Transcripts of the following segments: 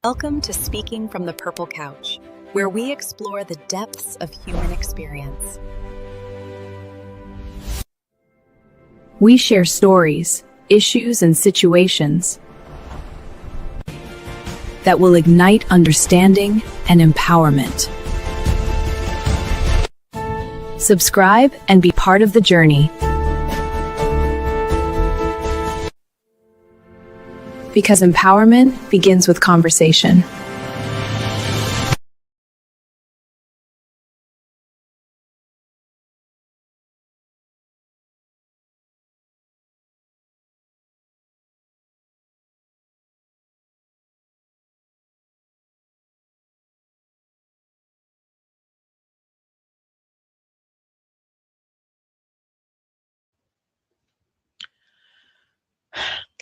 Welcome to Speaking from the Purple Couch, where we explore the depths of human experience. We share stories, issues, and situations that will ignite understanding and empowerment. Subscribe and be part of the journey. Because empowerment begins with conversation.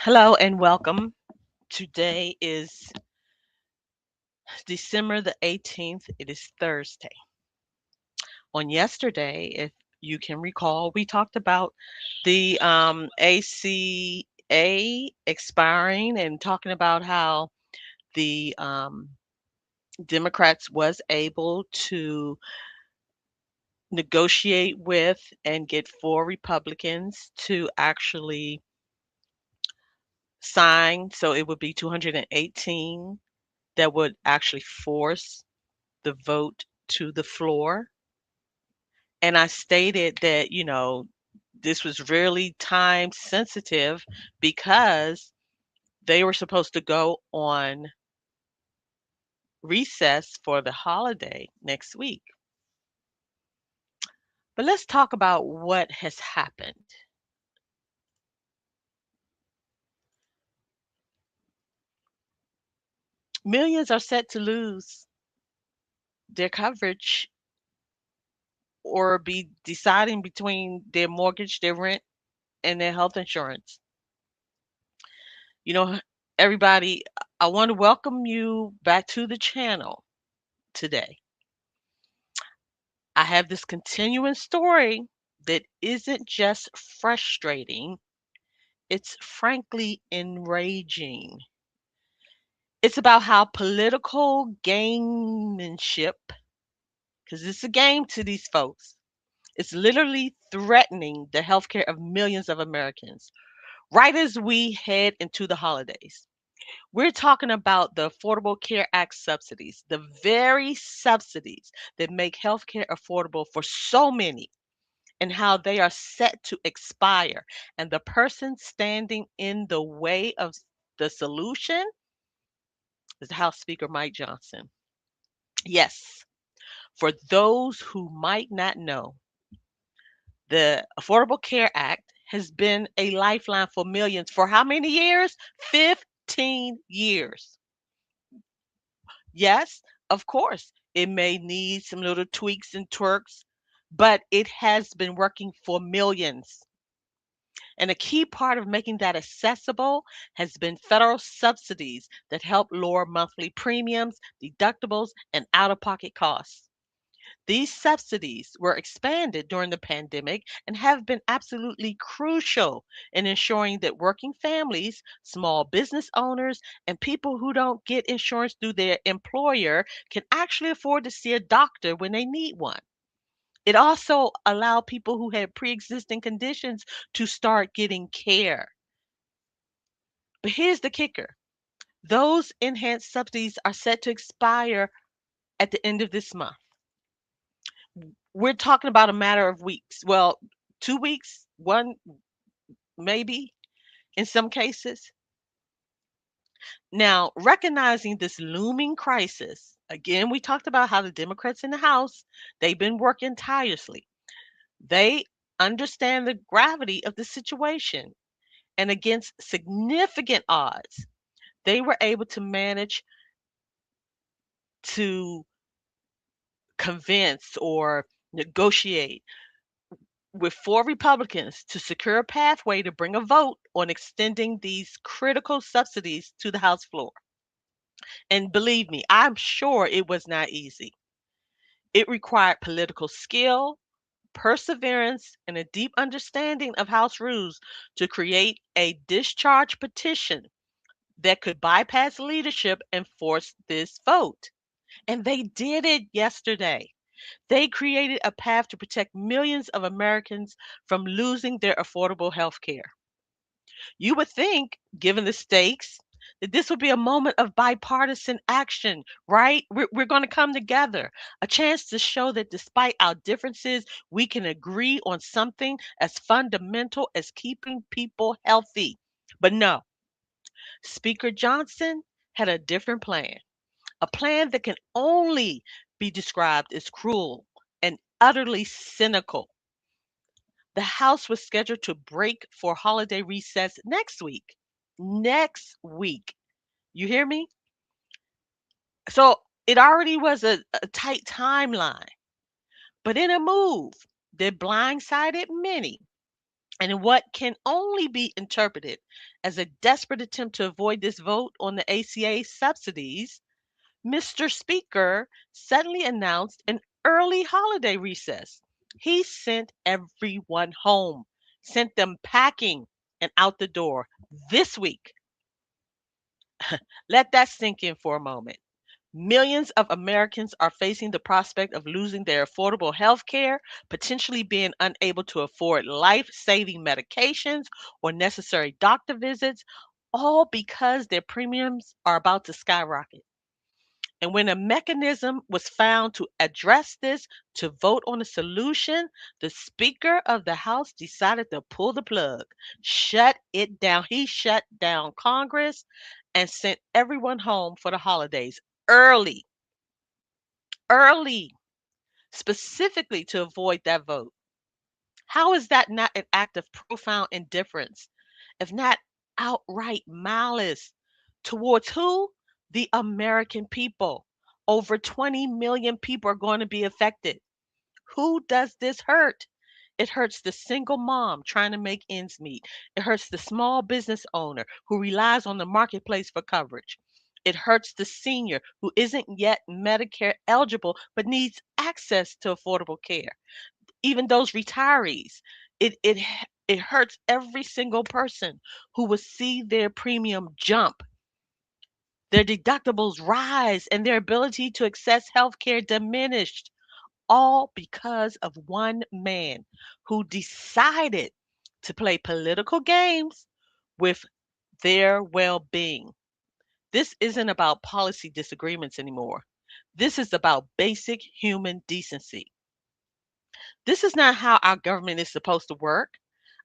Hello and welcome. Today is December the 18th. It is Thursday. On yesterday, if you can recall, we talked about the ACA expiring and talking about how the Democrats was able to negotiate with and get 4 Republicans to actually sign. So it would be 218 that would actually force the vote to the floor. And I stated that, this was really time sensitive because they were supposed to go on recess for the holiday next week. But let's talk about what has happened. Millions are set to lose their coverage or be deciding between their mortgage, their rent, and their health insurance. You know, everybody, I want to welcome you back to the channel today. I have this continuing story that isn't just frustrating, it's frankly enraging. It's about how political gamemanship, because it's a game to these folks, it's literally threatening the healthcare of millions of Americans right as we head into the holidays. We're talking about the Affordable Care Act subsidies, the very subsidies that make healthcare affordable for so many, and how they are set to expire. And the person standing in the way of the solution is House Speaker Mike Johnson. Yes, for those who might not know, the Affordable Care Act has been a lifeline for millions for how many years? 15 years. Yes, of course, it may need some little tweaks and twerks, but it has been working for millions. And a key part of making that accessible has been federal subsidies that help lower monthly premiums, deductibles, and out of pocket costs. These subsidies were expanded during the pandemic and have been absolutely crucial in ensuring that working families, small business owners, and people who don't get insurance through their employer can actually afford to see a doctor when they need one. It also allowed people who had pre-existing conditions to start getting care. But here's the kicker. Those enhanced subsidies are set to expire at the end of this month. We're talking about a matter of weeks. Well, 2 weeks, one maybe in some cases. Now, recognizing this looming crisis, again, we talked about how the Democrats in the House, they've been working tirelessly. They understand the gravity of the situation. And against significant odds, they were able to manage to convince or negotiate with 4 Republicans to secure a pathway to bring a vote on extending these critical subsidies to the House floor. And believe me, I'm sure it was not easy. It required political skill, perseverance, and a deep understanding of House rules to create a discharge petition that could bypass leadership and force this vote. And they did it yesterday. They created a path to protect millions of Americans from losing their affordable health care. You would think, given the stakes, that this would be a moment of bipartisan action, right? We're going to come together, a chance to show that despite our differences, we can agree on something as fundamental as keeping people healthy. But no, Speaker Johnson had a different plan, a plan that can only be described as cruel and utterly cynical. The House was scheduled to break for holiday recess next week. Next week. You hear me? So it already was a tight timeline, but in a move that blindsided many, and in what can only be interpreted as a desperate attempt to avoid this vote on the ACA subsidies, Mr. Speaker suddenly announced an early holiday recess. He sent everyone home, sent them packing and out the door this week. Let that sink in for a moment. Millions of Americans are facing the prospect of losing their affordable health care, potentially being unable to afford life saving medications or necessary doctor visits, all because their premiums are about to skyrocket. And when a mechanism was found to address this, to vote on a solution, the Speaker of the House decided to pull the plug, shut it down. He shut down Congress and sent everyone home for the holidays early, early, specifically to avoid that vote. How is that not an act of profound indifference, if not outright malice? Towards who? The American people. Over 20 million people are going to be affected. Who does this hurt? It hurts the single mom trying to make ends meet. It hurts the small business owner who relies on the marketplace for coverage. It hurts the senior who isn't yet Medicare eligible but needs access to affordable care. Even those retirees. It hurts every single person who will see their premium jump, their deductibles rise, and their ability to access health care diminished, all because of one man who decided to play political games with their well being. This isn't about policy disagreements anymore. This is about basic human decency. This is not how our government is supposed to work.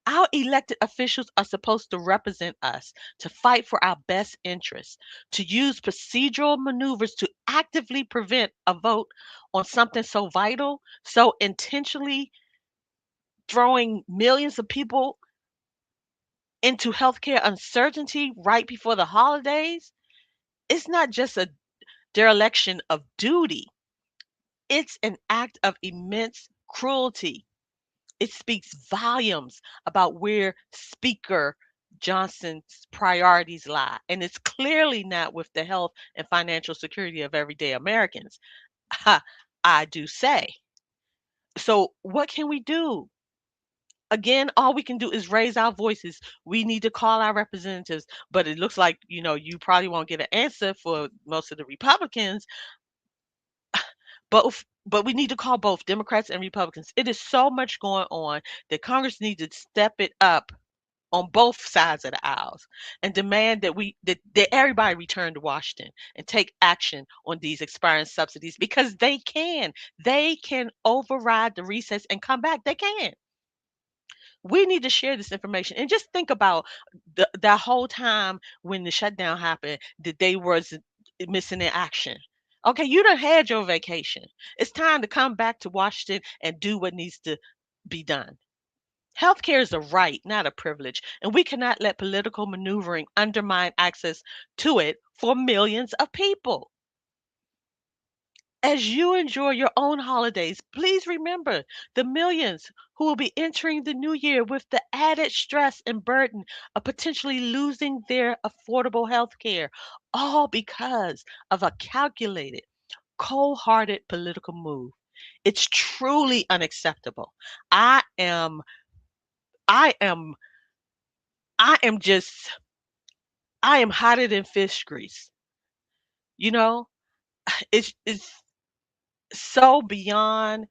Our elected officials are supposed to represent us, to fight for our best interests, to use procedural maneuvers to actively prevent a vote on something so vital, so intentionally throwing millions of people into healthcare uncertainty right before the holidays. It's not just a dereliction of duty, it's an act of immense cruelty. It speaks volumes about where Speaker Johnson's priorities lie. And it's clearly not with the health and financial security of everyday Americans. I do say. So, what can we do? Again, all we can do is raise our voices. We need to call our representatives, but it looks like, you probably won't get an answer for most of the Republicans, but we need to call both Democrats and Republicans. It is so much going on that Congress needs to step it up on both sides of the aisles and demand that everybody return to Washington and take action on these expiring subsidies because they can override the recess and come back. They can. We need to share this information and just think about the whole time when the shutdown happened that they was missing in action. Okay, you done had your vacation. It's time to come back to Washington and do what needs to be done. Healthcare is a right, not a privilege, and we cannot let political maneuvering undermine access to it for millions of people. As you enjoy your own holidays, please remember the millions who will be entering the new year with the added stress and burden of potentially losing their affordable health care, all because of a calculated, cold hearted political move. It's truly unacceptable. I am I am I am just I am hotter than fish grease. You know, it's so beyond.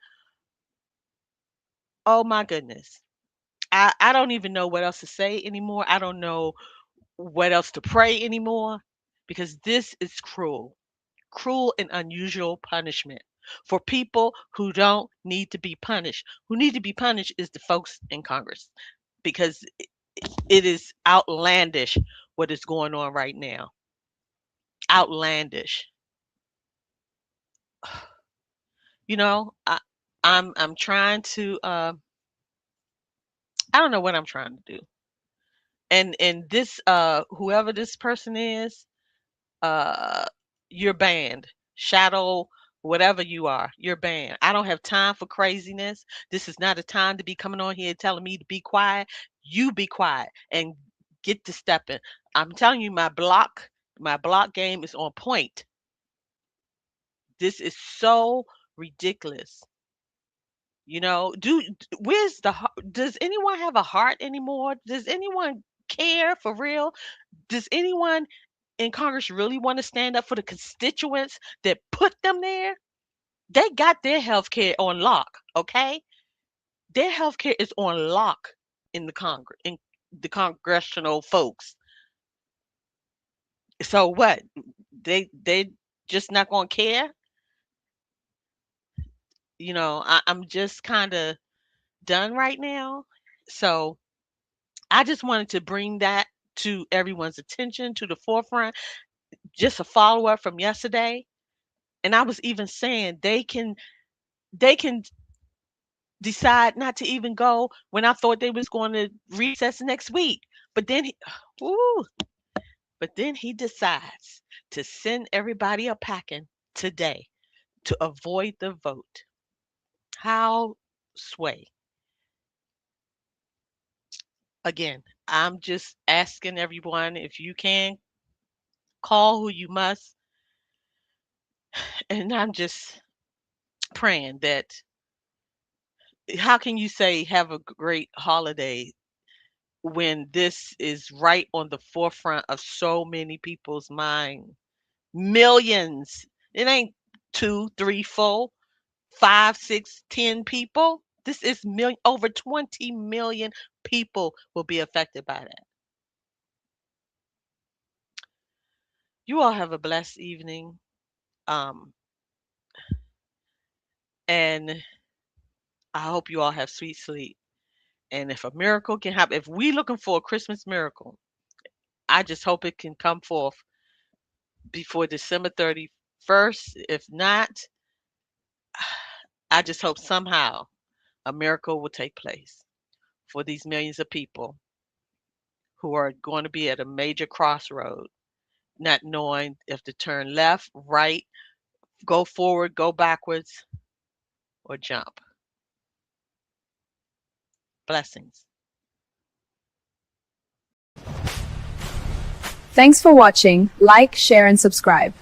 Oh my goodness. I don't even know what else to say anymore. I don't know what else to pray anymore because this is cruel. Cruel and unusual punishment for people who don't need to be punished. Who need to be punished is the folks in Congress because it is outlandish what is going on right now. Outlandish. You know, I'm trying to I don't know what I'm trying to do. And this whoever this person is, uh you're banned. Shadow, whatever you are, you're banned. I don't have time for craziness. This is not a time to be coming on here telling me to be quiet. You be quiet and get to stepping. I'm telling you, my block game is on point. This is so ridiculous. You know, where's does anyone have a heart anymore? Does anyone care for real? Does anyone in Congress really want to stand up for the constituents that put them there? They got their health care on lock, okay? Their health care is on lock in the congressional folks. So what? They just not gonna care? You know, I'm just kind of done right now. So I just wanted to bring that to everyone's attention, to the forefront, just a follow up from yesterday. And I was even saying they can decide not to even go when I thought they was going to recess next week. But then ooh, but then he decides to send everybody a packing today to avoid the vote. How sway. Again, I'm just asking everyone if you can call who you must, and I'm just praying that how can you say have a great holiday when this is right on the forefront of so many people's mind? Millions. It ain't two, three, four, five, six, 10 people. This is million over 20 million people will be affected by that. You all have a blessed evening. Um, and I hope you all have sweet sleep. And if a miracle can happen, if we looking for a Christmas miracle, I just hope it can come forth before December 31st. If not, I just hope somehow a miracle will take place for these millions of people who are going to be at a major crossroad, not knowing if to turn left, right, go forward, go backwards, or jump. Blessings. Thanks for watching. Like, share, and subscribe.